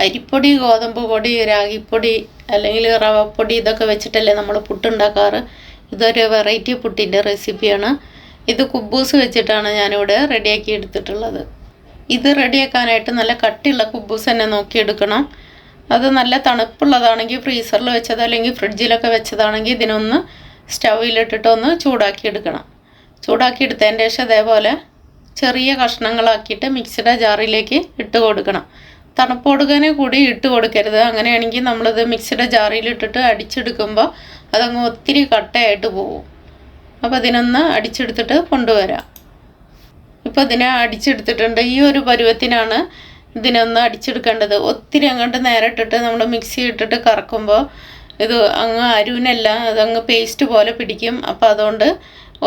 അരിപ്പൊടി, ഗോതമ്പ് പൊടി, രാഗിപ്പൊടി അല്ലെങ്കിൽ റവപ്പൊടി ഇതൊക്കെ വെച്ചിട്ടല്ലേ നമ്മൾ പുട്ടുണ്ടാക്കാറ്. ഇതൊരു വെറൈറ്റി പുട്ടിൻ്റെ റെസിപ്പിയാണ്. ഇത് കുബൂസ് വെച്ചിട്ടാണ് ഞാനിവിടെ റെഡിയാക്കി എടുത്തിട്ടുള്ളത്. ഇത് റെഡിയാക്കാനായിട്ട് നല്ല കട്ടിയുള്ള കുബൂസ് തന്നെ നോക്കിയെടുക്കണം. അത് നല്ല തണുപ്പുള്ളതാണെങ്കിൽ ഫ്രീസറിൽ വെച്ചത് അല്ലെങ്കിൽ ഫ്രിഡ്ജിലൊക്കെ വെച്ചതാണെങ്കിൽ ഇതിനൊന്ന് സ്റ്റൗവിലിട്ടിട്ടൊന്ന് ചൂടാക്കിയെടുക്കണം. ചൂടാക്കിയെടുത്തതിൻ്റെ ശേഷം അതേപോലെ ചെറിയ കഷ്ണങ്ങളാക്കിയിട്ട് മിക്സിയുടെ ജാറിലേക്ക് ഇട്ട് കൊടുക്കണം. തണുപ്പോടുകാനെ കൂടി ഇട്ട് കൊടുക്കരുത്. അങ്ങനെയാണെങ്കിൽ നമ്മളിത് മിക്സിയുടെ ജാറിലിട്ടിട്ട് അടിച്ചെടുക്കുമ്പോൾ അതങ്ങ് ഒത്തിരി കട്ടയായിട്ട് പോകും. അപ്പോൾ ഇതിനൊന്ന് അടിച്ചെടുത്തിട്ട് കൊണ്ടുവരാം. ഇപ്പോൾ ഇതിനെ അടിച്ചെടുത്തിട്ടുണ്ട്. ഈ ഒരു പരുവത്തിനാണ് ഇതിനൊന്ന് അടിച്ചെടുക്കേണ്ടത്. ഒത്തിരി അങ്ങോട്ട് നേരെ ഇട്ടിട്ട് നമ്മൾ മിക്സി ഇട്ടിട്ട് കറക്കുമ്പോൾ ഇത് അങ്ങ് അരുവിനല്ല, അതങ്ങ് പേസ്റ്റ് പോലെ പിടിക്കും. അപ്പോൾ അതുകൊണ്ട്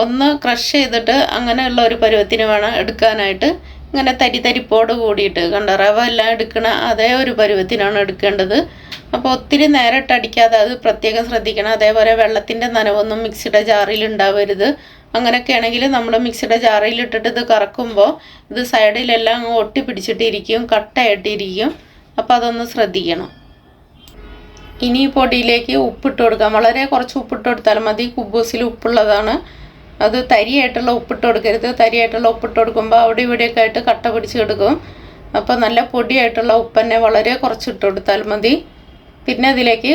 ഒന്ന് ക്രഷ് ചെയ്തിട്ട് അങ്ങനെയുള്ള ഒരു പരുവത്തിന് വേണം എടുക്കാനായിട്ട്. ഇങ്ങനെ തരിപ്പോട് കൂടിയിട്ട് കണ്ട റവ എല്ലാം എടുക്കണ അതേ ഒരു പരുവത്തിനാണ് എടുക്കേണ്ടത്. അപ്പോൾ ഒത്തിരി നേരിട്ട് അടിക്കാതെ അത് പ്രത്യേകം ശ്രദ്ധിക്കണം. അതേപോലെ വെള്ളത്തിൻ്റെ നനവൊന്നും മിക്സിയുടെ ജാറിൽ ഉണ്ടാവരുത്. അങ്ങനെയൊക്കെ ആണെങ്കിൽ നമ്മൾ മിക്സിയുടെ ജാറിലിട്ടിട്ട് ഇത് കറക്കുമ്പോൾ ഇത് സൈഡിലെല്ലാം അങ്ങ് ഒട്ടി പിടിച്ചിട്ടിരിക്കും, കട്ടയായിട്ടിരിക്കും. അപ്പോൾ അതൊന്ന് ശ്രദ്ധിക്കണം. ഇനി ഈ പൊടിയിലേക്ക് ഉപ്പിട്ട് കൊടുക്കാം. വളരെ കുറച്ച് ഉപ്പിട്ട് കൊടുത്താൽ മതി. കുബൂസിൽ ഉപ്പുള്ളതാണ്. അത് തരിയായിട്ടുള്ള ഉപ്പിട്ട് കൊടുക്കരുത്. തരിയായിട്ടുള്ള ഉപ്പിട്ട് കൊടുക്കുമ്പോൾ അവിടെ ഇവിടെയൊക്കെ ആയിട്ട് കട്ട പിടിച്ച് കിടക്കും. അപ്പോൾ നല്ല പൊടിയായിട്ടുള്ള ഉപ്പ് തന്നെ വളരെ കുറച്ചിട്ട് കൊടുത്താൽ മതി. പിന്നെ അതിലേക്ക്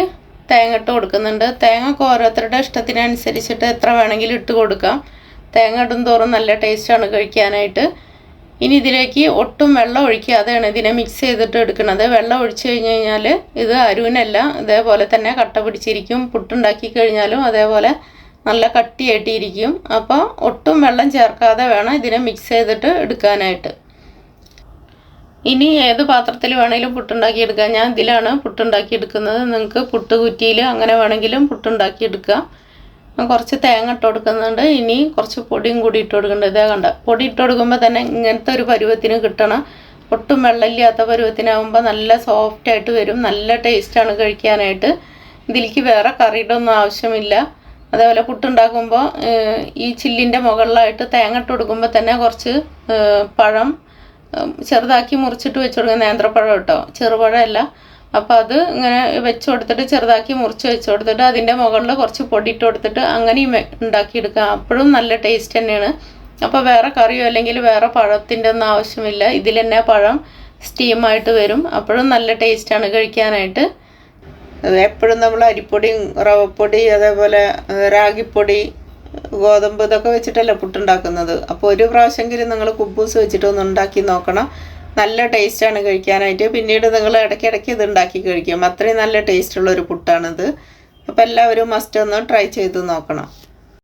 തേങ്ങ ഇട്ട് കൊടുക്കുന്നുണ്ട്. തേങ്ങ ഓരോരുത്തരുടെ ഇഷ്ടത്തിനനുസരിച്ചിട്ട് എത്ര വേണമെങ്കിലും ഇട്ട് കൊടുക്കാം. തേങ്ങ ഇടും തോറും നല്ല ടേസ്റ്റാണ് കഴിക്കാനായിട്ട്. ഇനി ഇതിലേക്ക് ഒട്ടും വെള്ളം ഒഴിക്കാതെയാണ് ഇതിനെ മിക്സ് ചെയ്തിട്ട് എടുക്കുന്നത്. വെള്ളം ഒഴിച്ചു കഴിഞ്ഞ് കഴിഞ്ഞാൽ ഇത് അരുവിനല്ല, ഇതേപോലെ തന്നെ കട്ട പിടിച്ചിരിക്കും. പുട്ടുണ്ടാക്കി കഴിഞ്ഞാലും അതേപോലെ നല്ല കട്ടിയായിട്ടിരിക്കും. അപ്പോൾ ഒട്ടും വെള്ളം ചേർക്കാതെ വേണം ഇതിനെ മിക്സ് ചെയ്തിട്ട് എടുക്കാനായിട്ട്. ഇനി ഏത് പാത്രത്തിൽ വേണമെങ്കിലും പുട്ടുണ്ടാക്കി എടുക്കാം. ഞാൻ ഇതിലാണ് പുട്ടുണ്ടാക്കി എടുക്കുന്നത്. നിങ്ങൾക്ക് പുട്ടുകുറ്റിയിൽ അങ്ങനെ വേണമെങ്കിലും പുട്ടുണ്ടാക്കി എടുക്കാം. കുറച്ച് തേങ്ങ ഇട്ട് കൊടുക്കുന്നുണ്ട്. ഇനി കുറച്ച് പൊടിയും കൂടി ഇട്ട് കൊടുക്കുന്നുണ്ട്. ഇതേ കണ്ട പൊടി ഇട്ട് കൊടുക്കുമ്പോൾ തന്നെ ഇങ്ങനത്തെ ഒരു പരുവത്തിന് കിട്ടണം. ഒട്ടും വെള്ളമില്ലാത്ത പരുവത്തിനാകുമ്പോൾ നല്ല സോഫ്റ്റായിട്ട് വരും. നല്ല ടേസ്റ്റാണ് കഴിക്കാനായിട്ട്. ഇതിലേക്ക് വേറെ കറിയുടെ ഒന്നും ആവശ്യമില്ല. അതേപോലെ പുട്ടുണ്ടാക്കുമ്പോൾ ഈ ചില്ലിൻ്റെ മുകളിലായിട്ട് തേങ്ങ ഇട്ട് കൊടുക്കുമ്പോൾ തന്നെ കുറച്ച് പഴം ചെറുതാക്കി മുറിച്ചിട്ട് വെച്ച് കൊടുക്കുക. നേന്ത്രപ്പഴം കേട്ടോ, ചെറുപഴമല്ല. അപ്പോൾ അത് ഇങ്ങനെ വെച്ച് കൊടുത്തിട്ട് ചെറുതാക്കി മുറിച്ച് വെച്ച് കൊടുത്തിട്ട് അതിൻ്റെ മുകളിൽ കുറച്ച് പൊടി ഇട്ട് കൊടുത്തിട്ട് അങ്ങനെയും ഉണ്ടാക്കിയെടുക്കാം. അപ്പോഴും നല്ല ടേസ്റ്റ് തന്നെയാണ്. അപ്പോൾ വേറെ കറിയോ അല്ലെങ്കിൽ വേറെ പഴത്തിൻ്റെ ഒന്നും ആവശ്യമില്ല. ഇതിൽ തന്നെ പഴം സ്റ്റീമായിട്ട് വരും. അപ്പോഴും നല്ല ടേസ്റ്റാണ് കഴിക്കാനായിട്ട്. എപ്പോഴും നമ്മൾ അരിപ്പൊടി, റവപ്പൊടി, അതേപോലെ രാഗിപ്പൊടി, ഗോതമ്പ് ഇതൊക്കെ വെച്ചിട്ടല്ലേ പുട്ടുണ്ടാക്കുന്നത്. അപ്പോൾ ഒരു പ്രാവശ്യമെങ്കിലും നിങ്ങൾ കുബൂസ് വെച്ചിട്ടൊന്ന് ഉണ്ടാക്കി നോക്കണം. നല്ല ടേസ്റ്റാണ് കഴിക്കാനായിട്ട്. പിന്നീട് നിങ്ങൾ ഇടയ്ക്കിടയ്ക്ക് ഇത് ഉണ്ടാക്കി കഴിക്കും. അത്രയും നല്ല ടേസ്റ്റുള്ളൊരു പുട്ടാണിത്. അപ്പോൾ എല്ലാവരും മസ്റ്റ് ഒന്ന് ട്രൈ ചെയ്ത് നോക്കണം.